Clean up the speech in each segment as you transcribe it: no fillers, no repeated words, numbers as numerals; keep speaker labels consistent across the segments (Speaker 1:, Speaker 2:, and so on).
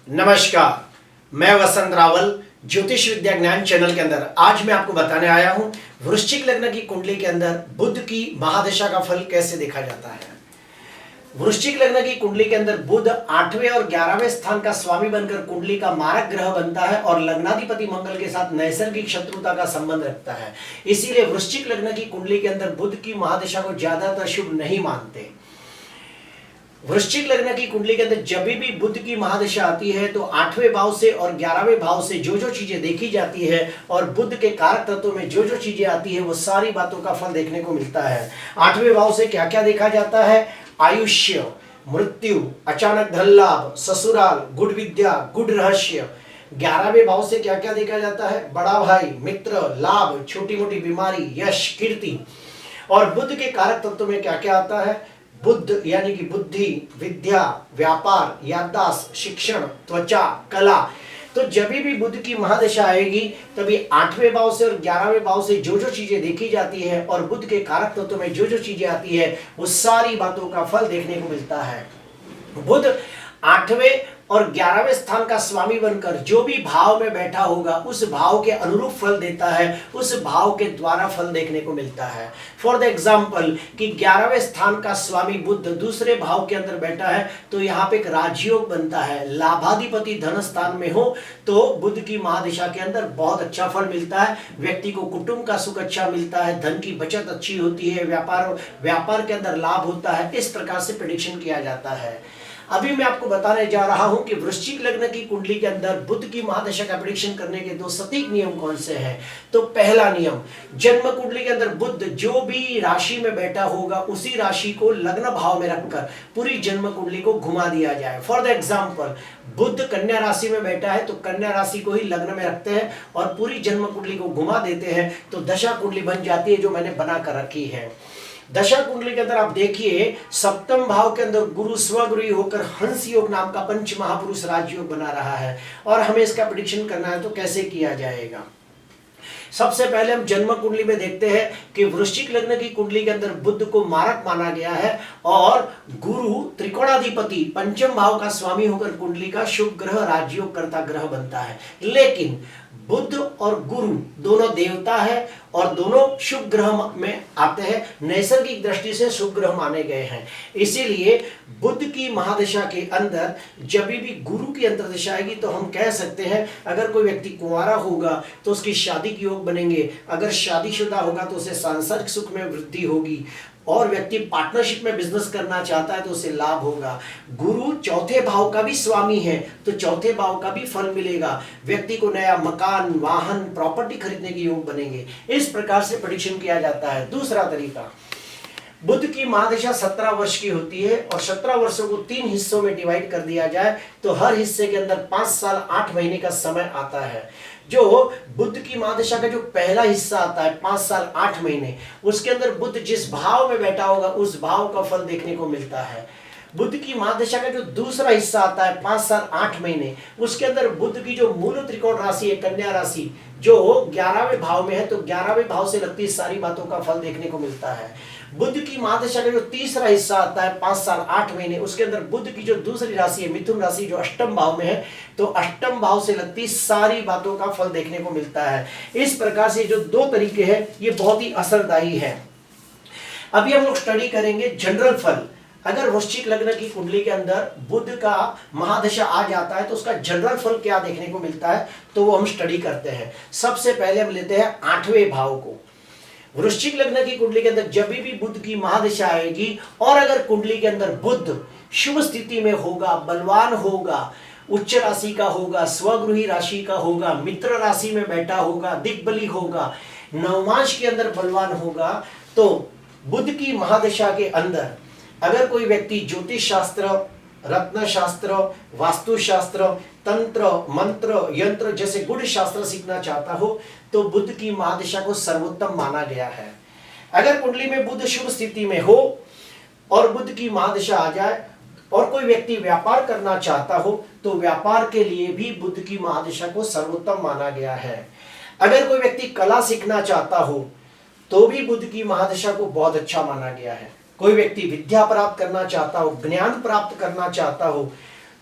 Speaker 1: नमस्कार, मैं वसंत रावल ज्योतिष विद्या ज्ञान चैनल के अंदर आज मैं आपको बताने आया हूं वृश्चिक लग्न की कुंडली के अंदर बुध की महादशा का फल कैसे देखा जाता है। वृश्चिक लग्न की कुंडली के अंदर बुध 8वें और 11वें स्थान का स्वामी बनकर कुंडली का मारक ग्रह बनता है और लग्नाधिपति मंगल के साथ नैसर्गिक शत्रुता का संबंध रखता है। इसीलिए वृश्चिक लग्न की कुंडली के अंदर बुध की महादशा को ज्यादातर शुभ नहीं मानते। वृश्चिक लग्न की कुंडली के अंदर जब भी बुध की महादशा आती है तो 8वें भाव से और 11वें भाव से जो जो चीजें देखी जाती है और बुध के कारक तत्वों में जो जो चीजें आती है वो सारी बातों का फल देखने को मिलता है। 8वें भाव से क्या क्या देखा जाता है? आयुष्य, मृत्यु, अचानक धन लाभ, ससुराल, गुड विद्या, गुड रहस्य। 11वें भाव से क्या क्या देखा जाता है? बड़ा भाई, मित्र, लाभ, छोटी मोटी बीमारी, यश, कीर्ति। और बुध के कारक तत्वों में क्या क्या आता है? बुद्ध यानी कि बुद्धि, विद्या, व्यापार, याददाश्त, शिक्षण, त्वचा, कला। तो जब भी बुध की महादशा आएगी तभी 8वें भाव से और 11वें भाव से जो जो चीजें देखी जाती है और बुध के कारक तत्वों में जो जो चीजें आती है वो सारी बातों का फल देखने को मिलता है। बुध 8वें और 11वें स्थान का स्वामी बनकर जो भी भाव में बैठा होगा उस भाव के अनुरूप फल देता है, उस भाव के द्वारा फल देखने को मिलता है। फॉर द एग्जाम्पल कि 11वें स्थान का स्वामी बुध दूसरे भाव के अंदर बैठा है तो यहाँ पे एक राजयोग बनता है। लाभाधिपति धन स्थान में हो तो बुध की महादशा के अंदर बहुत अच्छा फल मिलता है। व्यक्ति को कुटुंब का सुख अच्छा मिलता है, धन की बचत अच्छी होती है, व्यापार के अंदर लाभ होता है। इस प्रकार से प्रेडिक्शन किया जाता है। अभी मैं आपको बताने जा रहा हूं कि वृश्चिक लग्न की कुंडली के अंदर बुध की महादशा का प्रेडिक्शन करने के दो सटीक नियम कौन से हैं। तो पहला नियम, जन्म कुंडली के अंदर बुध जो भी राशि में बैठा होगा उसी राशि को लग्न भाव में रखकर पूरी जन्म कुंडली को घुमा दिया जाए। फॉर द एग्जाम्पल, बुध कन्या राशि में बैठा है तो कन्या राशि को ही लग्न में रखते हैं और पूरी जन्म कुंडली को घुमा देते हैं तो दशा कुंडली बन जाती है जो मैंने बना कर रखी है। दशा कुंडली के अंदर आप देखिए सप्तम भाव के अंदर गुरु स्वगुरु होकर हंस योग नाम का पंच महापुरुष राजयोग बना रहा है और हमें इसका प्रेडिक्शन करना है तो कैसे किया जाएगा। सबसे पहले हम जन्म कुंडली में देखते हैं कि वृश्चिक लग्न की कुंडली के अंदर बुध को मारक माना गया है और गुरु त्रिकोणाधिपति पंचम भाव का स्वामी होकर कुंडली का शुभ ग्रह राजयोग करता ग्रह बनता है। लेकिन बुध और गुरु दोनों देवता है और दोनों शुभ ग्रह में आते हैं, नैसर्गिक दृष्टि से शुभ ग्रह माने गए हैं। इसीलिए बुध की महादशा के अंदर जब भी गुरु की अंतर्दशा आएगी तो हम कह सकते हैं अगर कोई व्यक्ति कुंवारा होगा तो उसकी शादी के योग बनेंगे, अगर शादीशुदा होगा तो उसे सांसारिक सुख में वृद्धि होगी और व्यक्ति पार्टनरशिप में बिजनेस करना चाहता है तो उसे लाभ होगा। गुरु चौथे भाव का भी स्वामी है तो चौथे भाव का भी फल मिलेगा। व्यक्ति को नया मकान, वाहन, प्रॉपर्टी खरीदने के योग बनेंगे। इस प्रकार से प्रेडिक्शन किया जाता है। दूसरा तरीका, बुध की महादशा 17 वर्ष की होती है और 17 वर्षों को 3 हिस्सों में डिवाइड कर दिया जाए तो हर हिस्से के अंदर 5 साल 8 महीने का समय आता है। जो बुध की महादशा का जो पहला हिस्सा आता है 5 साल 8 महीने, उसके अंदर बुध जिस भाव में बैठा होगा उस भाव का फल देखने को मिलता है। बुध की महादशा का जो दूसरा हिस्सा आता है 5 साल 8 महीने, उसके अंदर बुध की जो मूल त्रिकोण राशि है कन्या राशि जो 11वें भाव में है तो 11वें भाव से लगती सारी बातों का फल देखने को मिलता है। बुध की महादशा का जो तीसरा हिस्सा आता है 5 साल 8 महीने, उसके अंदर बुध की जो दूसरी राशि है मिथुन राशि जो अष्टम भाव में है तो अष्टम भाव से लगती सारी बातों का फल देखने को मिलता है। इस प्रकार से जो दो तरीके हैं ये बहुत ही असरदायी है। अभी हम लोग स्टडी करेंगे जनरल फल। अगर वृश्चिक लग्न की कुंडली के अंदर बुध का महादशा आ जाता है तो उसका जनरल फल क्या देखने को मिलता है तो वो हम स्टडी करते हैं। सबसे पहले हम लेते हैं 8वें भाव को। वृश्चिक लग्न की कुंडली के अंदर जब भी बुध की महादशा आएगी और अगर कुंडली के अंदर बुध शुभ स्थिति में होगा, बलवान होगा, उच्च राशि का होगा, स्वगृही राशि का होगा, मित्र राशि में बैठा होगा, दिग्बली होगा, नवमांश के अंदर बलवान होगा तो बुध की महादशा के अंदर अगर कोई व्यक्ति ज्योतिष शास्त्र, रत्न शास्त्र, वास्तु शास्त्र, तंत्र, मंत्र, यंत्र जैसे गुड़ शास्त्र सीखना चाहता हो तो बुध की महादशा को सर्वोत्तम माना गया है। अगर कुंडली में बुध शुभ स्थिति में हो और बुध की महादशा आ जाए और कोई व्यक्ति व्यापार करना चाहता हो तो व्यापार के लिए भी बुध की महादशा को सर्वोत्तम माना गया है। अगर कोई व्यक्ति कला सीखना चाहता हो तो भी बुध की महादशा को बहुत अच्छा माना गया है। कोई व्यक्ति विद्या प्राप्त करना चाहता हो, ज्ञान प्राप्त करना चाहता हो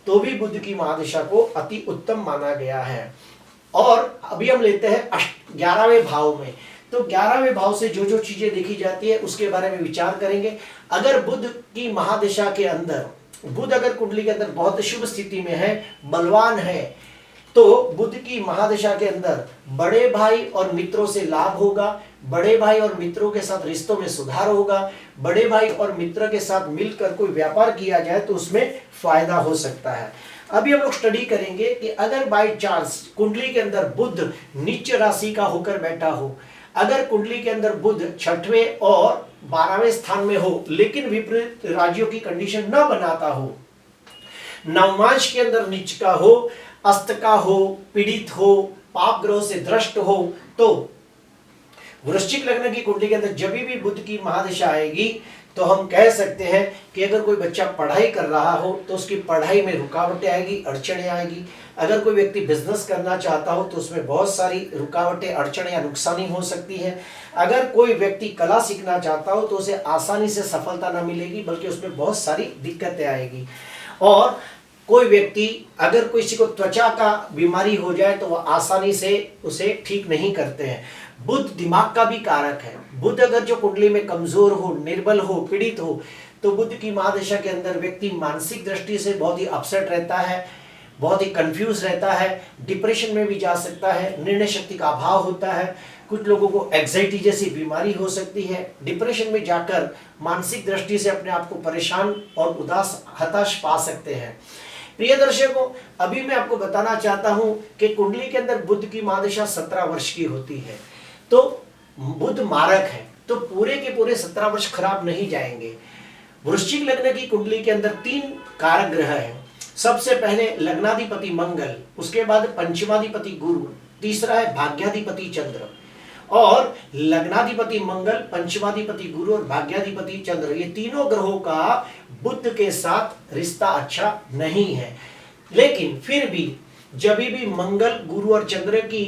Speaker 1: तो भी बुध की महादशा को अति उत्तम माना गया है। और अभी हम लेते हैं 11वें भाव में। तो 11वें भाव से जो जो चीजें देखी जाती है उसके बारे में विचार करेंगे। अगर बुध की महादशा के अंदर, बुध अगर कुंडली के अंदर बहुत शुभ स्थिति में है, बलवान है, तो बुध की महादशा के अंदर बड़े भाई और मित्रों से लाभ होगा, बड़े भाई और मित्रों के साथ रिश्तों में सुधार होगा, बड़े भाई और मित्र के साथ मिलकर कोई व्यापार किया जाए तो उसमें फायदा हो सकता है। अभी हम लोग स्टडी करेंगे कि अगर बाय चांस कुंडली के अंदर बुध नीच राशि का होकर बैठा हो, अगर कुंडली के अंदर बुध 6वें और 12वें स्थान में हो लेकिन विपरीत राज्यों की कंडीशन न बनाता हो, नवमांश के अंदर नीच का हो, अस्त का हो, पीड़ित हो, पाप ग्रह से दृष्ट हो, तो वृश्चिक लग्न की कुंडली के अंदर जब भी बुध की महादशा आएगी तो हम कह सकते हैं कि अगर कोई बच्चा पढ़ाई कर रहा हो तो उसकी पढ़ाई में रुकावटें आएगी, अड़चनें आएगी। अगर कोई व्यक्ति बिजनेस करना चाहता हो तो उसमें बहुत सारी रुकावटें, अड़चनें या नुकसानी हो सकती है। अगर कोई व्यक्ति कला सीखना चाहता हो तो उसे आसानी से सफलता न मिलेगी, बल्कि उसमें बहुत सारी दिक्कतें आएगी। और कोई व्यक्ति अगर किसी को त्वचा का बीमारी हो जाए तो वह आसानी से उसे ठीक नहीं करते हैं। बुध दिमाग का भी कारक है। बुध अगर जो कुंडली में कमजोर हो, निर्बल हो, पीड़ित हो, तो बुध की महादशा के अंदर व्यक्ति मानसिक दृष्टि से बहुत ही अपसेट रहता है, बहुत ही कंफ्यूज रहता है, डिप्रेशन में भी जा सकता है, निर्णय शक्ति का अभाव होता है। कुछ लोगों को एंजाइटी जैसी बीमारी हो सकती है, डिप्रेशन में जाकर मानसिक दृष्टि से अपने आप को परेशान और उदास, हताश पा सकते हैं। प्रिय दर्शकों, अभी मैं आपको बताना चाहता हूं कि कुंडली के अंदर बुध की महादशा 17 वर्ष की होती है, तो बुध मारक है, तो पूरे के पूरे 17 वर्ष खराब नहीं जाएंगे। वृश्चिक लग्न की कुंडली के अंदर 3 कारक ग्रह हैं। सबसे पहले लग्नाधिपति मंगल, उसके बाद पंचमाधिपति गुरु, तीसरा है भाग्याधिपति चंद्र। और लग्नाधिपति मंगल, पंचमाधिपति गुरु और भाग्याधिपति चंद्र, ये तीनों ग्रहों का बुध के साथ रिश्ता अच्छा नहीं है। लेकिन फिर भी जब भी मंगल, गुरु और चंद्र की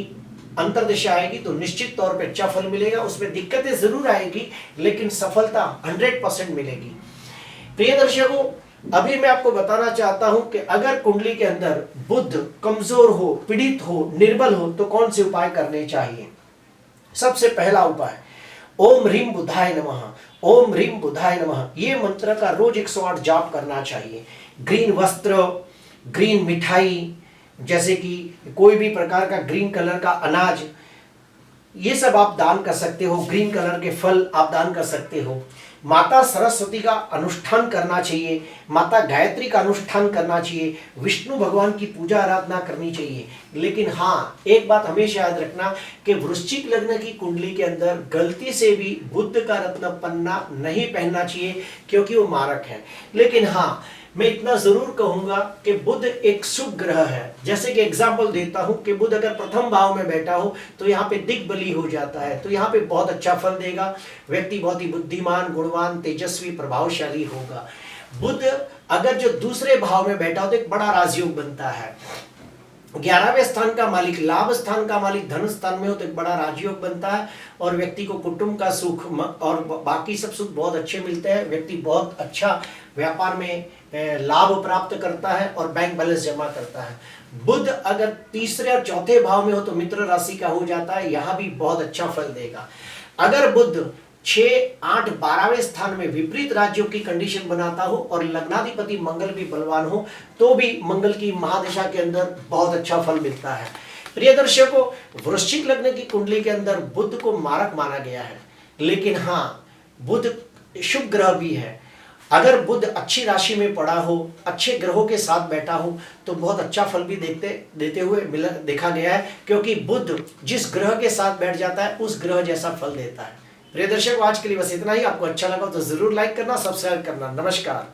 Speaker 1: अंतर्दशा आएगी तो निश्चित तौर पे अच्छा फल मिलेगा। उसमें दिक्कतें जरूर आएगी लेकिन सफलता 100% मिलेगी। प्रिय दर्शकों, अभी मैं आपको बताना चाहता हूं कि अगर कुंडली के अंदर बुध कमजोर हो, पीड़ित हो, निर्बल हो तो कौन से उपाय करने चाहिए। सबसे पहला उपाय, ओम ह्रीम बुधाय नमः, ओम ह्रीम बुधाय नमः, ये मंत्र का रोज 108 जाप करना चाहिए। ग्रीन वस्त्र, ग्रीन मिठाई, जैसे कि कोई भी प्रकार का ग्रीन कलर का अनाज, ये सब आप दान कर सकते हो। ग्रीन कलर के फल आप दान कर सकते हो। माता सरस्वती का अनुष्ठान करना चाहिए, माता गायत्री का अनुष्ठान करना चाहिए, विष्णु भगवान की पूजा आराधना करनी चाहिए। लेकिन हाँ, एक बात हमेशा याद रखना कि वृश्चिक लग्न की कुंडली के अंदर गलती से भी बुध का रत्न पन्ना नहीं पहनना चाहिए, क्योंकि वो मारक है। लेकिन हाँ, मैं इतना जरूर कहूंगा कि बुध एक शुभ ग्रह है। जैसे कि एग्जाम्पल देता हूं कि बुध अगर प्रथम भाव में बैठा हो तो यहाँ पे दिग्बली हो जाता है, तो यहाँ पे बहुत अच्छा फल देगा। व्यक्ति बहुत ही बुद्धिमान, गुणवान, तेजस्वी, प्रभावशाली होगा। बुध अगर जो दूसरे भाव में बैठा हो तो एक बड़ा राजयोग बनता है। 11वें स्थान का मालिक, लाभ स्थान का मालिक धन स्थान में हो तो एक बड़ा राजयोग बनता है और व्यक्ति को कुटुंब का सुख और बाकी सब सुख बहुत अच्छे मिलते हैं। व्यक्ति बहुत अच्छा व्यापार में लाभ प्राप्त करता है और बैंक बैलेंस जमा करता है। बुध अगर तीसरे और चौथे भाव में हो तो मित्र राशि का हो जाता है, यहाँ भी बहुत अच्छा फल देगा। अगर बुध 6, 8, 12वें स्थान में विपरीत राज्यों की कंडीशन बनाता हो और लग्नाधिपति मंगल भी बलवान हो तो भी मंगल की महादशा के अंदर बहुत अच्छा फल मिलता है। प्रिय दर्शकों, वृश्चिक लग्न की कुंडली के अंदर बुध को मारक माना गया है, लेकिन हाँ, बुध शुभ ग्रह भी है। अगर बुध अच्छी राशि में पड़ा हो, अच्छे ग्रहों के साथ बैठा हो तो बहुत अच्छा फल भी देते हुए देखा गया है, क्योंकि बुध जिस ग्रह के साथ बैठ जाता है उस ग्रह जैसा फल देता है। प्रिय दर्शकों, आज के लिए बस इतना ही। आपको अच्छा लगा तो जरूर लाइक करना, सब्सक्राइब करना। नमस्कार।